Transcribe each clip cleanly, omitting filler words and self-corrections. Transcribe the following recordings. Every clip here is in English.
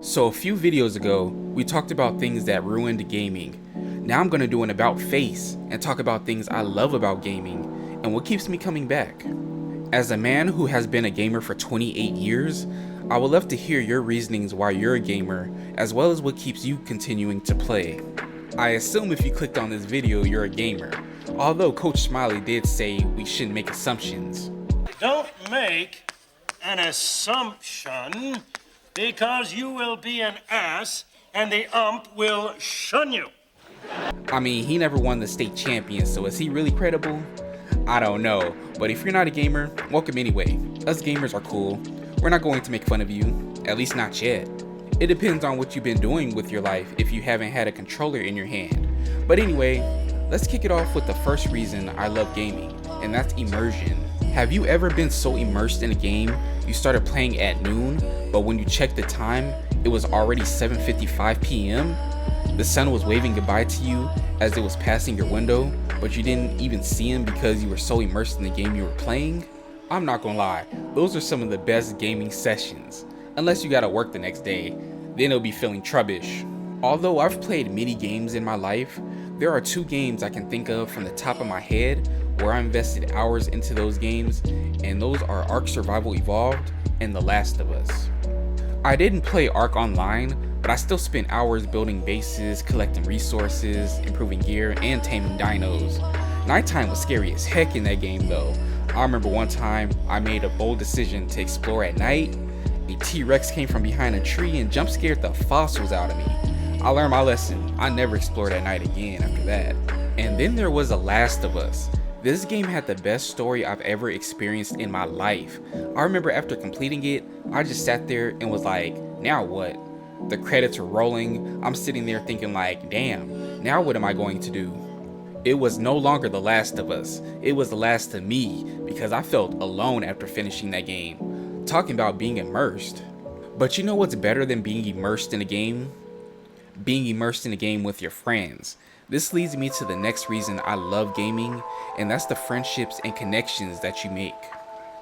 So a few videos ago, we talked about things that ruined gaming. Now I'm gonna do an about face and talk about things I love about gaming and what keeps me coming back. As a man who has been a gamer for 28 years, I would love to hear your reasonings why you're a gamer, as well as what keeps you continuing to play. I assume if you clicked on this video, you're a gamer, although Coach Smiley did say we shouldn't make assumptions. Don't make an assumption, because you will be an ass and the ump will shun you. I mean, he never won the state champion, so is he really credible? I don't know, but if you're not a gamer, welcome anyway. Us gamers are cool. We're not going to make fun of you, at least not yet. It depends on what you've been doing with your life if you haven't had a controller in your hand. But anyway, let's kick it off with the first reason I love gaming, and that's immersion. Have you ever been so immersed in a game, you started playing at noon, but when you checked the time, it was already 7:55 p.m.? The sun was waving goodbye to you as it was passing your window, but you didn't even see him because you were so immersed in the game you were playing? I'm not gonna lie, those are some of the best gaming sessions. Unless you gotta work the next day, then it'll be feeling trubbish. Although I've played many games in my life, there are two games I can think of from the top of my head where I invested hours into those games, and those are Ark Survival Evolved and The Last of Us. I didn't play Ark Online, but I still spent hours building bases, collecting resources, improving gear, and taming dinos. Nighttime was scary as heck in that game though. I remember one time I made a bold decision to explore at night. A T-Rex came from behind a tree and jump scared the fossils out of me. I learned my lesson. I never explored at night again after that. And then there was The Last of Us. This game had the best story I've ever experienced in my life. I remember after completing it, I just sat there and was like, now what? The credits were rolling. I'm sitting there thinking like, damn, now what am I going to do? It was no longer The Last of Us. It was The Last of Me, because I felt alone after finishing that game. Talking about being immersed. But you know what's better than being immersed in a game? Being immersed in a game with your friends. This leads me to the next reason I love gaming, and that's the friendships and connections that you make.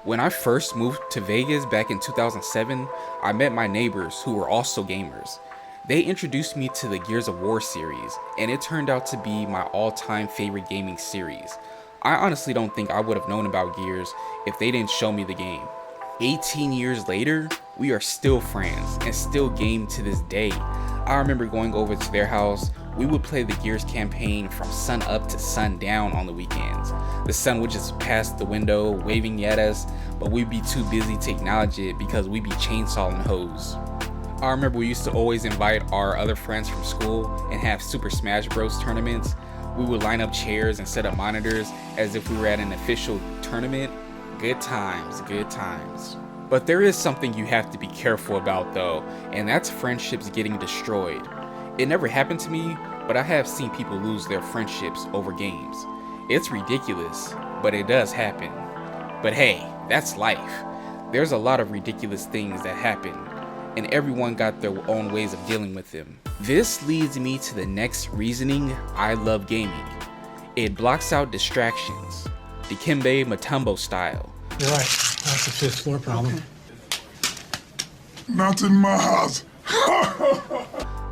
When I first moved to Vegas back in 2007, I met my neighbors who were also gamers. They introduced me to the Gears of War series, and it turned out to be my all-time favorite gaming series. I honestly don't think I would have known about Gears if they didn't show me the game. 18 years later, we are still friends and still game to this day. I remember going over to their house. We would play the Gears campaign from sun up to sun down on the weekends. The sun would just pass the window waving at us, but we'd be too busy to acknowledge it because we'd be chainsawing hoes. I remember we used to always invite our other friends from school and have Super Smash Bros tournaments. We would line up chairs and set up monitors as if we were at an official tournament. Good times, good times. But there is something you have to be careful about though, and that's friendships getting destroyed. It never happened to me, but I have seen people lose their friendships over games. It's ridiculous, but it does happen. But hey, that's life. There's a lot of ridiculous things that happen, and everyone got their own ways of dealing with them. This leads me to the next reasoning I love gaming. It blocks out distractions. Dikembe Mutombo style. You're right. That's a fifth floor problem. Not in my house.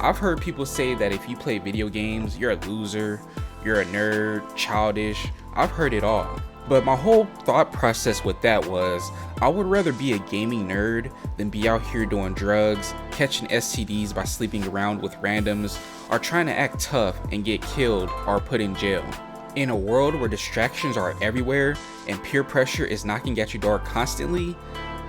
I've heard people say that if you play video games, you're a loser, you're a nerd, childish. I've heard it all. But my whole thought process with that was, I would rather be a gaming nerd than be out here doing drugs, catching STDs by sleeping around with randoms, or trying to act tough and get killed or put in jail. In a world where distractions are everywhere and peer pressure is knocking at your door constantly,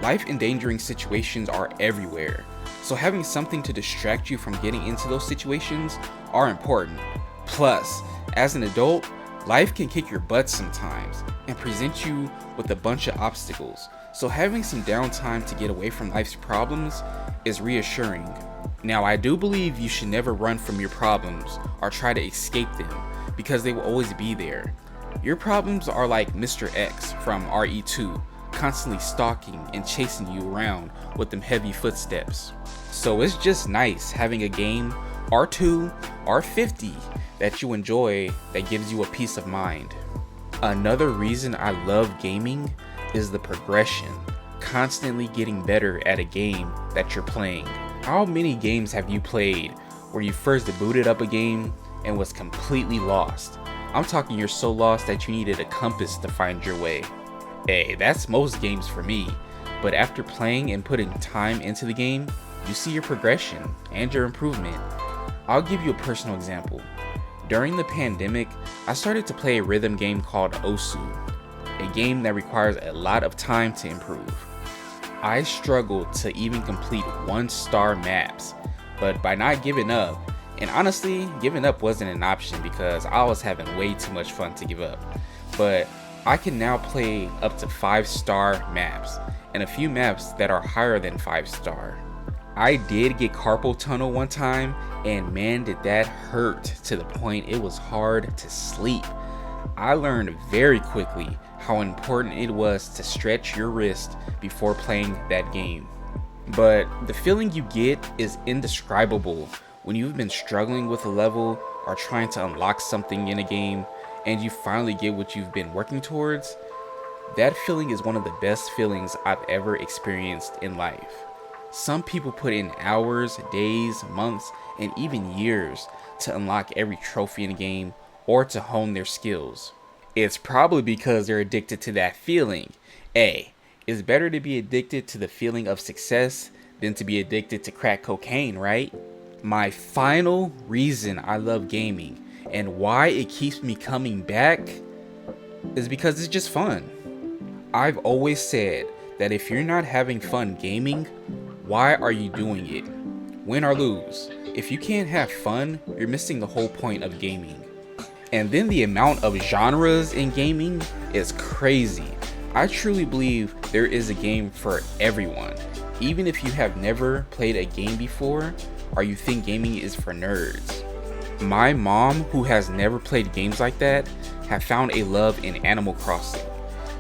life-endangering situations are everywhere. So having something to distract you from getting into those situations are important. Plus, as an adult, life can kick your butt sometimes and present you with a bunch of obstacles. So having some downtime to get away from life's problems is reassuring. Now, I do believe you should never run from your problems or try to escape them, because they will always be there. Your problems are like Mr. X from RE2, constantly stalking and chasing you around with them heavy footsteps. So it's just nice having a game, R2 or 50, that you enjoy that gives you a peace of mind. Another reason I love gaming is the progression, constantly getting better at a game that you're playing. How many games have you played where you first booted up a game and was completely lost? I'm talking you're so lost that you needed a compass to find your way. Hey, that's most games for me, but after playing and putting time into the game, you see your progression and your improvement. I'll give you a personal example. During the pandemic, I started to play a rhythm game called Osu, a game that requires a lot of time to improve. I struggled to even complete 1-star maps, but by not giving up, and honestly, giving up wasn't an option because I was having way too much fun to give up, but I can now play up to 5-star maps, and a few maps that are higher than 5-star. I did get carpal tunnel one time, and man did that hurt to the point it was hard to sleep. I learned very quickly how important it was to stretch your wrist before playing that game. But the feeling you get is indescribable when you've been struggling with a level or trying to unlock something in a game and you finally get what you've been working towards. That feeling is one of the best feelings I've ever experienced in life. Some people put in hours, days, months, and even years to unlock every trophy in a game or to hone their skills. It's probably because they're addicted to that feeling. Hey, it's better to be addicted to the feeling of success than to be addicted to crack cocaine, right? My final reason I love gaming and why it keeps me coming back is because it's just fun. I've always said that if you're not having fun gaming, why are you doing it? Win or lose, if you can't have fun, you're missing the whole point of gaming. And then the amount of genres in gaming is crazy. I truly believe there is a game for everyone, even if you have never played a game before or you think gaming is for nerds. My mom, who has never played games like that, have found a love in Animal Crossing.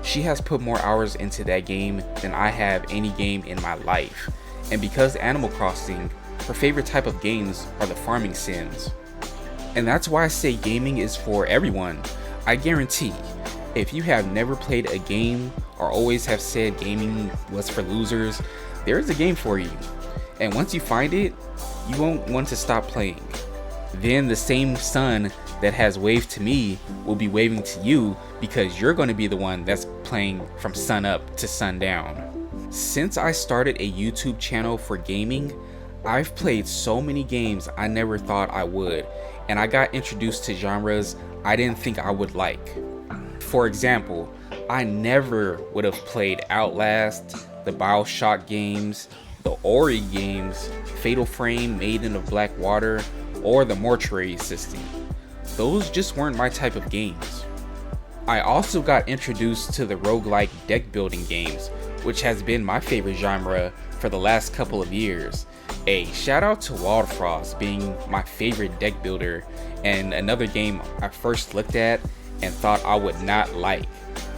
She has put more hours into that game than I have any game in my life. And because Animal Crossing, her favorite type of games are the farming sims. And that's why I say gaming is for everyone. I guarantee, if you have never played a game or always have said gaming was for losers, there is a game for you. And once you find it, you won't want to stop playing. Then the same sun that has waved to me will be waving to you because you're going to be the one that's playing from sun up to sundown. Since I started a YouTube channel for gaming, I've played so many games I never thought I would, and I got introduced to genres I didn't think I would like. For example, I never would have played Outlast, the BioShock games, the Ori games, Fatal Frame, Maiden of Black Water, or the Mortuary System. Those just weren't my type of games. I also got introduced to the roguelike deck building games, which has been my favorite genre for the last couple of years. A shout out to Wild Frost being my favorite deck builder and another game I first looked at and thought I would not like.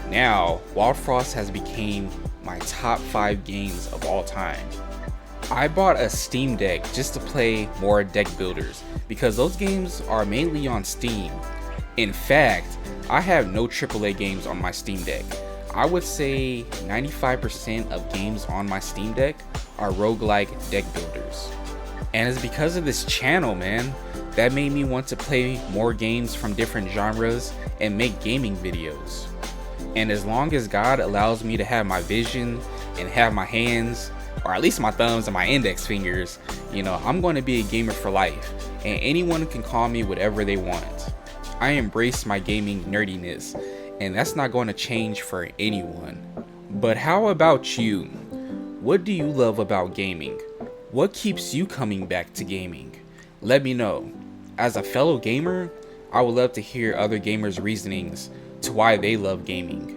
Now, Wild Frost has become my top 5 games of all time. I bought a Steam Deck just to play more deck builders because those games are mainly on Steam. In fact, I have no AAA games on my Steam Deck. I would say 95% of games on my Steam Deck are roguelike deck builders. And it's because of this channel, man, that made me want to play more games from different genres and make gaming videos. And as long as God allows me to have my vision and have my hands, or at least my thumbs and my index fingers, I'm going to be a gamer for life, and anyone can call me whatever they want. I embrace my gaming nerdiness, and that's not going to change for anyone. But how about you? What do you love about gaming? What keeps you coming back to gaming? Let me know. As a fellow gamer, I would love to hear other gamers' reasonings to why they love gaming.